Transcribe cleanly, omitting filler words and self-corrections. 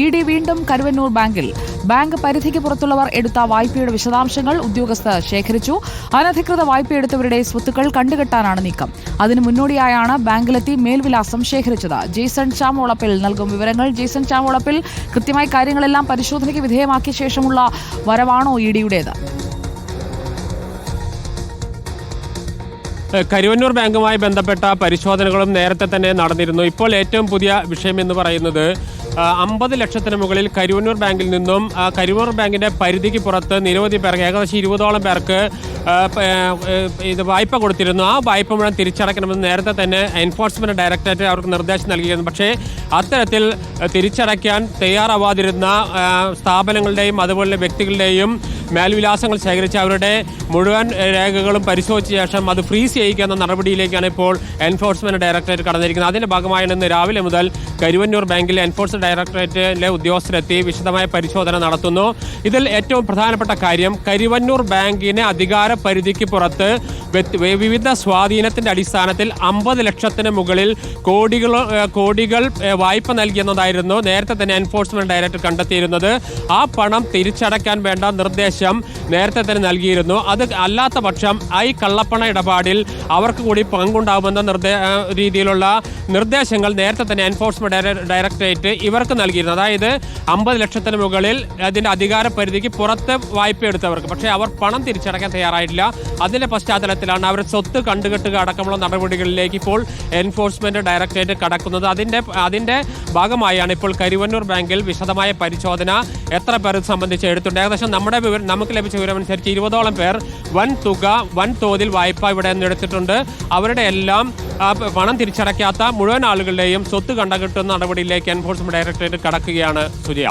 ED വീണ്ടും കരുവന്നൂർ ബാങ്കിൽ. Bank പരിധിക്ക് പുറത്തുള്ളവർ എടുത്ത വായ്പയുടെ വിശദാംശങ്ങൾ ഉദ്യോഗസ്ഥർ ശേഖരിച്ചു. അനധികൃത വായ്പയെടുത്തവരുടെ സ്വത്തുക്കൾ കണ്ടുകെട്ടാനാണ് നീക്കം. അതിനു മുന്നോടിയായാണ് ബാങ്കിലെത്തി മേൽവിലാസം ശേഖരിച്ചത്. ജെയ്സൺ ചാമോളപ്പിൽ നൽകും വിവരങ്ങൾ. ജെയ്സൺ ചാമോളപ്പിൽ, കൃത്യമായി കാര്യങ്ങളെല്ലാം പരിശോധനയ്ക്ക് വിധേയമാക്കിയ ശേഷമുള്ള വരവാണോ EDയുടേത്? കരുവന്നൂർ ബാങ്കുമായി ബന്ധപ്പെട്ട പരിശോധനകളും നേരത്തെ തന്നെ നടന്നിരുന്നു. ഇപ്പോൾ ഏറ്റവും പുതിയ വിഷയം എന്ന് പറയുന്നത് 50 ലക്ഷത്തിന് മുകളിൽ കരുവന്നൂർ ബാങ്കിൽ നിന്നും കരുവന്നൂർ ബാങ്കിന്റെ പരിധിക്ക് പുറത്ത് നിരവധി പേർക്ക്, ഏകദേശം 20ഓളം പേർക്ക് ഇത് വായ്പ കൊടുത്തിരുന്നു. ആ വായ്പ മുഴുവൻ തിരിച്ചടയ്ക്കണമെന്ന് നേരത്തെ തന്നെ എൻഫോഴ്സ്മെന്റ് ഡയറക്ടറേറ്റ് അവർക്ക് നിർദ്ദേശം നൽകിയിരുന്നു. പക്ഷേ അത്തരത്തിൽ തിരിച്ചടയ്ക്കാൻ തയ്യാറാവാതിരുന്ന സ്ഥാപനങ്ങളുടെയും അതുപോലെ വ്യക്തികളുടെയും മേൽവിലാസങ്ങൾ ശേഖരിച്ച് അവരുടെ മുഴുവൻ രേഖകളും പരിശോധിച്ച ശേഷം അത് ഫ്രീസ് ചെയ്യിക്കുന്ന നടപടിയിലേക്കാണ് ഇപ്പോൾ എൻഫോഴ്സ്മെന്റ് ഡയറക്ടറേറ്റ് കടന്നിരിക്കുന്നത്. അതിന്റെ ഭാഗമായാണ് ഇന്ന് രാവിലെ മുതൽ കരുവന്നൂർ ബാങ്കിലെ എൻഫോഴ്സ്മെന്റ് ഡയറക്ടറേറ്റിലെ ഉദ്യോഗസ്ഥരെത്തി വിശദമായ പരിശോധന നടത്തുന്നു. ഇതിൽ ഏറ്റവും പ്രധാനപ്പെട്ട കാര്യം, കരുവന്നൂർ ബാങ്കിന് അധികാര പരിധിക്ക് പുറത്ത് വിവിധ സ്വാധീനത്തിന്റെ അടിസ്ഥാനത്തിൽ 50 ലക്ഷത്തിന് മുകളിൽ കോടികൾ വായ്പ നൽകിയെന്നതായിരുന്നു നേരത്തെ തന്നെ എൻഫോഴ്സ്മെന്റ് ഡയറക്ടർ കണ്ടെത്തിയിരുന്നത്. ആ പണം തിരിച്ചടയ്ക്കാൻ വേണ്ട നിർദ്ദേശം നേരത്തെ തന്നെ നൽകിയിരുന്നു. അത് അല്ലാത്ത പക്ഷം ഈ കള്ളപ്പണ ഇടപാടിൽ അവർക്ക് കൂടി പങ്കുണ്ടാകുമെന്ന രീതിയിലുള്ള നിർദ്ദേശങ്ങൾ നേരത്തെ തന്നെ എൻഫോഴ്സ്മെന്റ് ഡയറക്ടറേറ്റ് ഇവർക്ക് നൽകിയിരുന്നു. അതായത് 50 ലക്ഷത്തിന് മുകളിൽ അതിന്റെ അധികാര പരിധിക്ക് പുറത്ത് വായ്പ എടുത്തവർക്ക്. പക്ഷേ അവർ പണം തിരിച്ചടയ്ക്കാൻ തയ്യാറായിട്ടില്ല. അതിന്റെ പശ്ചാത്തലത്തിലാണ് അവർ സ്വത്ത് കണ്ടുകെട്ടുക അടക്കമുള്ള നടപടികളിലേക്ക് ഇപ്പോൾ എൻഫോഴ്സ്മെന്റ് ഡയറക്ടറേറ്റ് കടക്കുന്നത്. അതിന്റെ ഭാഗമായാണ് ഇപ്പോൾ കരുവന്നൂർ ബാങ്കിൽ വിശദമായ പരിശോധന എത്ര പേർ സംബന്ധിച്ച് എടുത്തിട്ടുണ്ട്. ഏകദേശം നമുക്ക് ലഭിച്ച വിവരമനുസരിച്ച് 20ഓളം പേർ വൻ തോതിൽ വായ്പ ഇവിടെ നിന്ന് എടുത്തിട്ടുണ്ട്. അവരുടെ എല്ലാം പണം തിരിച്ചടയ്ക്കാത്ത മുഴുവൻ ആളുകളുടെയും സ്വത്ത് കണ്ടുകെട്ടുന്ന നടപടിയിലേക്ക് എൻഫോഴ്സ്മെന്റ് ഡയറക്ടറേറ്റ് കടക്കുകയാണ്. സുജയ.